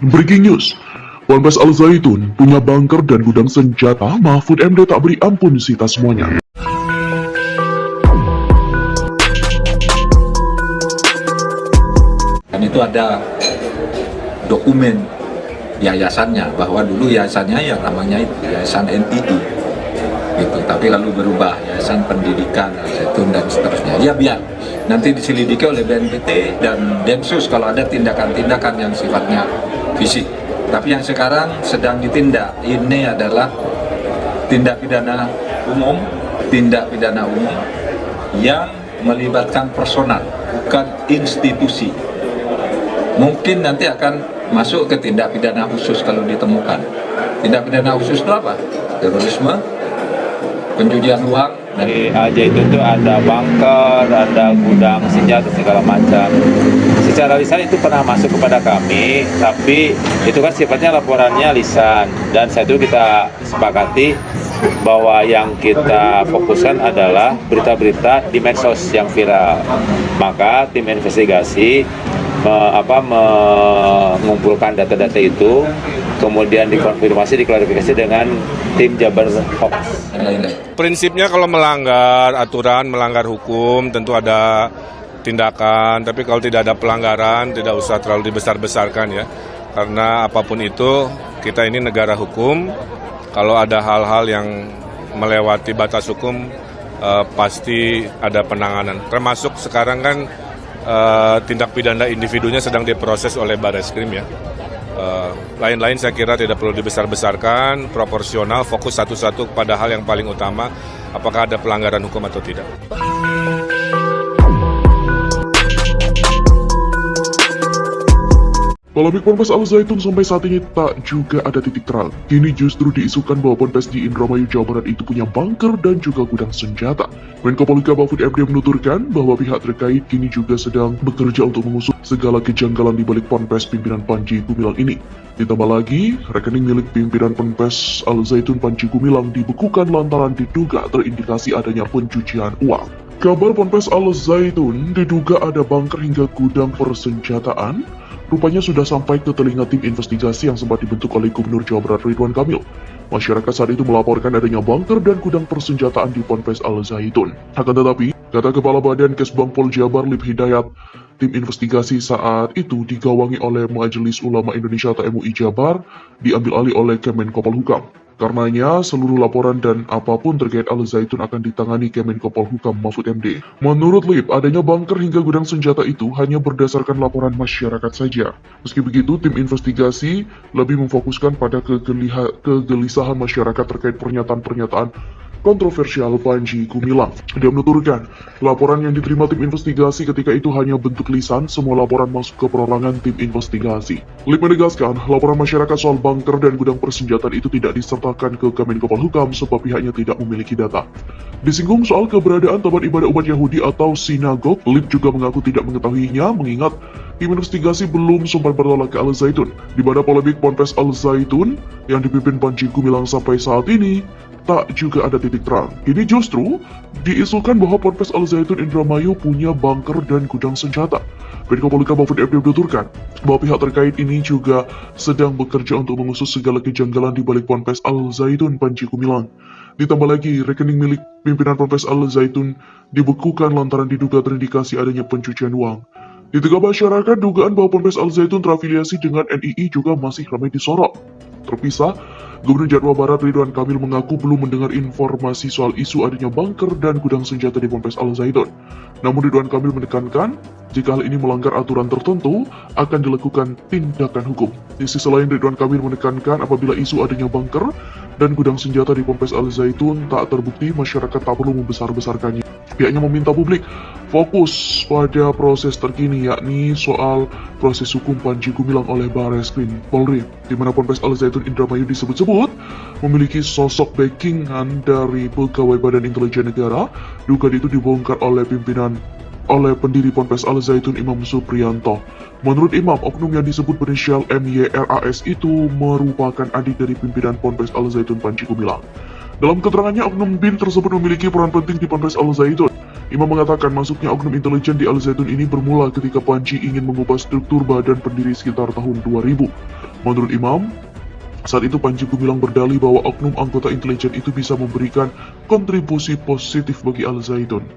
Breaking news, Ponpes Al Zaitun punya bunker dan gudang senjata, Mahfud MD tak beri ampun sita semuanya. Dan itu ada dokumen yayasannya, bahwa dulu yayasannya yang namanya itu Yayasan NII gitu, tapi lalu berubah Yayasan Pendidikan Al Zaitun dan seterusnya. Ya biar nanti diselidiki oleh BNPT dan Densus kalau ada tindakan-tindakan yang sifatnya fisik. Tapi yang sekarang sedang ditindak ini adalah tindak pidana umum yang melibatkan personal, bukan institusi. Mungkin nanti akan masuk ke tindak pidana khusus kalau ditemukan. Tindak pidana khusus itu apa? Terorisme, pencucian uang. Di Al Zaitun itu ada bunker, ada gudang senjata segala macam. Secara lisan itu pernah masuk kepada kami, tapi itu kan sifatnya laporannya lisan. Dan saat itu kita sepakati bahwa yang kita fokuskan adalah berita-berita di medsos yang viral. Maka tim investigasi mengumpulkan data-data itu, kemudian dikonfirmasi, diklarifikasi dengan tim Jabar Hoax. Prinsipnya kalau melanggar aturan, melanggar hukum, tentu ada tindakan. Tapi kalau tidak ada pelanggaran, tidak usah terlalu dibesar-besarkan ya. Karena apapun itu, kita ini negara hukum. Kalau ada hal-hal yang melewati batas hukum, pasti ada penanganan. Termasuk sekarang kan tindak pidana individunya sedang diproses oleh Barreskrim ya. Lain-lain saya kira tidak perlu dibesar-besarkan, proporsional, fokus satu-satu pada hal yang paling utama, apakah ada pelanggaran hukum atau tidak. Polemik Ponpes Al Zaitun sampai saat ini tak juga ada titik terang. Kini justru diisukan bahwa Ponpes di Indramayu, Jawa Barat itu punya bunker dan juga gudang senjata. Menko Polhukam Mahfud MD menuturkan bahwa pihak terkait kini juga sedang bekerja untuk mengusut segala kejanggalan di balik Ponpes pimpinan Panji Gumilang ini. Ditambah lagi, rekening milik pimpinan Ponpes Al Zaitun Panji Gumilang dibekukan lantaran diduga terindikasi adanya pencucian uang. Kabar Ponpes Al Zaitun diduga ada bunker hingga gudang persenjataan rupanya sudah sampai ke telinga tim investigasi yang sempat dibentuk oleh Gubernur Jawa Barat Ridwan Kamil. Masyarakat saat itu melaporkan adanya bunker dan gudang persenjataan di Ponpes Al Zaitun. Akan tetapi, kata Kepala Badan Kesbang Pol Jabar Lip Hidayat, tim investigasi saat itu digawangi oleh Majelis Ulama Indonesia atau MUI Jabar, diambil alih oleh Kemenko Polhukam. Karenanya, seluruh laporan dan apapun terkait Al Zaitun akan ditangani Kemenko Polhukam Mahfud MD. Menurut Lip, adanya bunker hingga gudang senjata itu hanya berdasarkan laporan masyarakat saja. Meski begitu, tim investigasi lebih memfokuskan pada kegelisahan masyarakat terkait pernyataan-pernyataan kontroversial Panji Gumilang. Dia menuturkan, laporan yang diterima tim investigasi ketika itu hanya bentuk lisan, semua laporan masuk ke perorangan tim investigasi. Lip menegaskan, laporan masyarakat soal bunker dan gudang persenjataan itu tidak disertakan ke Kemenko Polhukam sebab pihaknya tidak memiliki data. Disinggung soal keberadaan tempat ibadah umat Yahudi atau sinagog, Lip juga mengaku tidak mengetahuinya mengingat tim investigasi belum sempat bertolak ke Al Zaitun. Di mana polemik Ponpes Al Zaitun yang dipimpin Panji Gumilang sampai saat ini tak juga ada titik terang. Ini justru diisukan bahwa Ponpes Al Zaitun Indramayu punya bunker dan gudang senjata. Menko Polhukam Mahfud MD menuturkan bahwa pihak terkait ini juga sedang bekerja untuk mengusut segala kejanggalan di balik Ponpes Al Zaitun Panji Gumilang. Ditambah lagi, rekening milik pimpinan Ponpes Al Zaitun dibekukan lantaran diduga terindikasi adanya pencucian uang. Di tengah masyarakat, dugaan bahwa Ponpes Al Zaitun terafiliasi dengan NII juga masih ramai disorot. Terpisah, Gubernur Jawa Barat Ridwan Kamil mengaku belum mendengar informasi soal isu adanya bunker dan gudang senjata di Ponpes Al Zaitun. Namun Ridwan Kamil menekankan, jika hal ini melanggar aturan tertentu, akan dilakukan tindakan hukum. Di sisi lain, Ridwan Kamil menekankan apabila isu adanya bunker dan gudang senjata di Ponpes Al Zaitun tak terbukti, masyarakat tak perlu membesar-besarkannya. Pihaknya meminta publik fokus pada proses terkini, yakni soal proses hukum Panji Gumilang oleh Barreskrim Polri, di mana Ponpes Al Zaitun Indramayu disebut-sebut memiliki sosok backingan dari pegawai Badan Intelijen Negara. Dugaan itu dibongkar oleh pendiri Ponpes Al Zaitun Imam Supriyanto. Menurut Imam, oknum yang disebut berinisial MYRAS itu merupakan adik dari pimpinan Ponpes Al Zaitun Panji Gumilang. Dalam keterangannya, oknum BIN tersebut memiliki peran penting di Ponpes Al Zaitun. Imam mengatakan masuknya oknum intelijen di Al Zaitun ini bermula ketika Panji ingin mengubah struktur badan pendiri sekitar tahun 2000. Menurut Imam, saat itu Panji Gumilang berdalih bahwa oknum anggota intelijen itu bisa memberikan kontribusi positif bagi Al Zaitun.